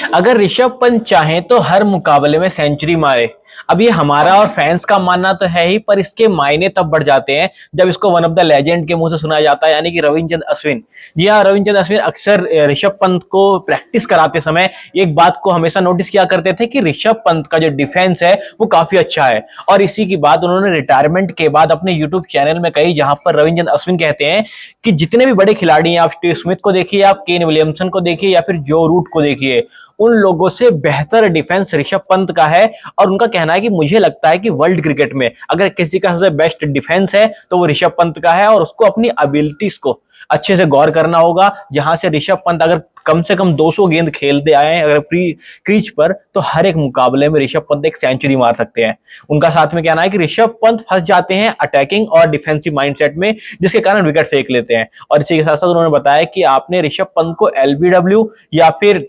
अगर ऋषभ पंत चाहे तो हर मुकाबले में सेंचुरी मारे। अब ये हमारा और फैंस का मानना तो है ही, पर इसके मायने तब बढ़ जाते हैं जब इसको वन ऑफ द लेजेंड के मुंह से सुनाया जाता है, यानी कि रविचंद्र अश्विन। जी हाँ, रविचंद्र अश्विन अक्सर ऋषभ पंत को प्रैक्टिस कराते समय एक बात को हमेशा नोटिस किया करते थे कि ऋषभ पंत का जो डिफेंस है वो काफी अच्छा है। और इसी की बात उन्होंने रिटायरमेंट के बाद अपने यूट्यूब चैनल में कही, जहां पर रविचंद्र अश्विन कहते हैं कि जितने भी बड़े खिलाड़ी हैं, आप स्टीव स्मिथ को देखिए, आप केन विलियमसन को देखिए या फिर जो रूट को देखिए, उन लोगों से बेहतर डिफेंस ऋषभ पंत का है। और उनका कहना है कि मुझे लगता है कि वर्ल्ड क्रिकेट में अगर किसी का सबसे बेस्ट डिफेंस है तो वो ऋषभ पंत का है, और उसको अपनी एबिलिटीज को अच्छे से गौर करना होगा। जहां से ऋषभ पंत अगर कम से कम 200 गेंद खेलते आए अगर क्रीज पर, तो हर एक मुकाबले में ऋषभ पंत एक सेंचुरी मार सकते हैं। उनका साथ में कहना है कि ऋषभ पंत फंस जाते हैं अटैकिंग और डिफेंसिव माइंडसेट में, जिसके कारण विकेट फेंक लेते हैं। और इसी के साथ साथ उन्होंने बताया कि आपने ऋषभ पंत को एलबीडब्ल्यू या फिर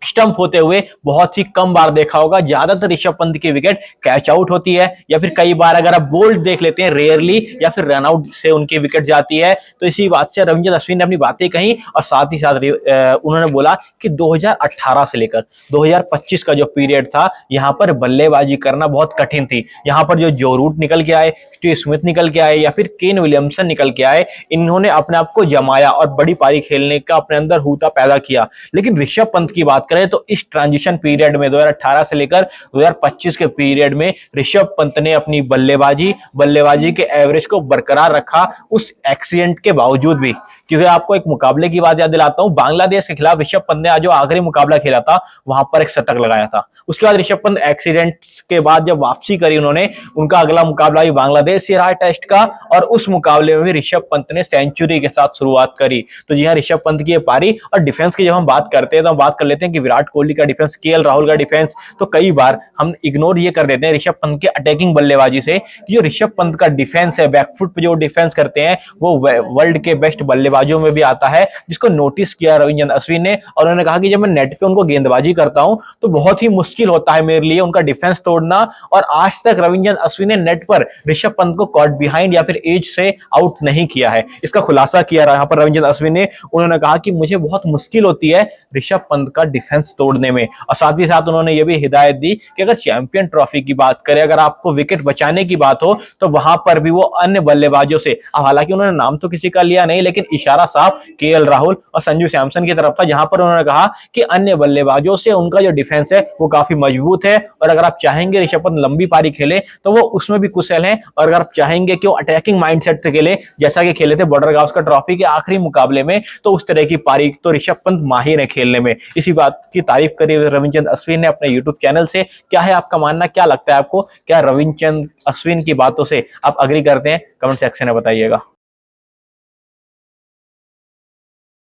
स्टंप होते हुए बहुत ही कम बार देखा होगा। ज्यादातर ऋषभ पंत की विकेट कैच आउट होती है, या फिर कई बार अगर आप बोल्ड देख लेते हैं रेयरली, या फिर रन आउट से उनकी विकेट जाती है। तो इसी बात से रविचंद्र अश्विन ने अपनी बातें कही, और साथ ही साथ उन्होंने बोला कि 2018 से लेकर 2025 का जो पीरियड था, यहाँ पर बल्लेबाजी करना बहुत कठिन थी। यहाँ पर जो रूट निकल के आए, स्टीव स्मिथ निकल के आए या फिर केन विलियमसन निकल के आए, इन्होंने अपने आप को जमाया और बड़ी पारी खेलने का अपने अंदर हूता पैदा किया। लेकिन ऋषभ पंत की बात करें तो इस ट्रांजिशन पीरियड में 2018 से लेकर 2025 के पीरियड में ऋषभ पंत ने अपनी बल्लेबाजी के एवरेज को बरकरार रखा, उस एक्सीडेंट के बावजूद भी। क्योंकि आपको एक मुकाबले की बात याद दिलाता हूं, बांग्लादेश के खिलाफ ऋषभ पंत ने आज जो आखिरी मुकाबला खेला था वहां पर एक शतक लगाया था। उसके बाद ऋषभ पंत एक्सीडेंट के बाद जब वापसी करी उन्होंने, उनका अगला मुकाबला भी बांग्लादेश से रहा टेस्ट का, और उस मुकाबले में भी ऋषभ पंत ने सेंचुरी के साथ शुरुआत करी। तो जी हाँ, ऋषभ पंत की ये पारी। और डिफेंस की जब हम बात करते हैं तो हम बात कर लेते हैं कि विराट कोहली का डिफेंस, केएल राहुल का डिफेंस, तो कई बार हम इग्नोर ये कर देते हैं ऋषभ पंत के अटैकिंग बल्लेबाजी से। जो ऋषभ पंत का डिफेंस है, बैकफुट पे जो डिफेंस करते हैं, वो वर्ल्ड के बेस्ट बल्लेबाजों में भी आता है, जिसको नोटिस किया रविचंद्र अश्विन ने। और उन्होंने कहा कि जब मैं नेट पे उनको गेंदबाजी करता हूं तो बहुत ही मुश्किल होता है मेरे लिए उनका डिफेंस तोड़ना। और आज तक रविचंद्र अश्विन ने नेट पर ऋषभ पंत को कॉट बिहाइंड या फिर एज से आउट नहीं किया है। इसका खुलासा किया यहाँ पर रविचंद्र अश्विन ने। उन्होंने कहा कि मुझे बहुत मुश्किल होती है ऋषभ पंत का डिफेंस तोड़ने में। और साथ ही साथ उन्होंने ये भी हिदायत दी कि अगर चैंपियन ट्रॉफी की बात करें, अगर आपको विकेट बचाने की बात हो, तो वहां पर भी वो अन्य बल्लेबाजों से, हालांकि उन्होंने नाम तो किसी का लिया नहीं, लेकिन इशारा साफ केएल राहुल और संजू सैमसन की तरफ था, जहां पर उन्होंने कहा कि अन्य बल्लेबाजों से उनका जो डिफेंस है वो काफी मजबूत है। और अगर आप चाहेंगे ऋषभ पंत लंबी पारी खेले तो वो उसमें भी कुशल है। और अगर आप चाहेंगे कि वो अटैकिंग माइंडसेट से खेले, जैसा कि खेले थे बॉर्डर गावस्कर ट्रॉफी के आखिरी मुकाबले में, तो उस तरह की पारी तो ऋषभ पंत माहिर है खेलने में। इसी बात की तारीफ करी हुई रविचंद्र अश्विन ने अपने यूट्यूब चैनल से। क्या है आपका मानना, क्या लगता है आपको, क्या रविचंद्र अश्विन की बातों से आप अग्री करते हैं? कमेंट सेक्शन में बताइएगा।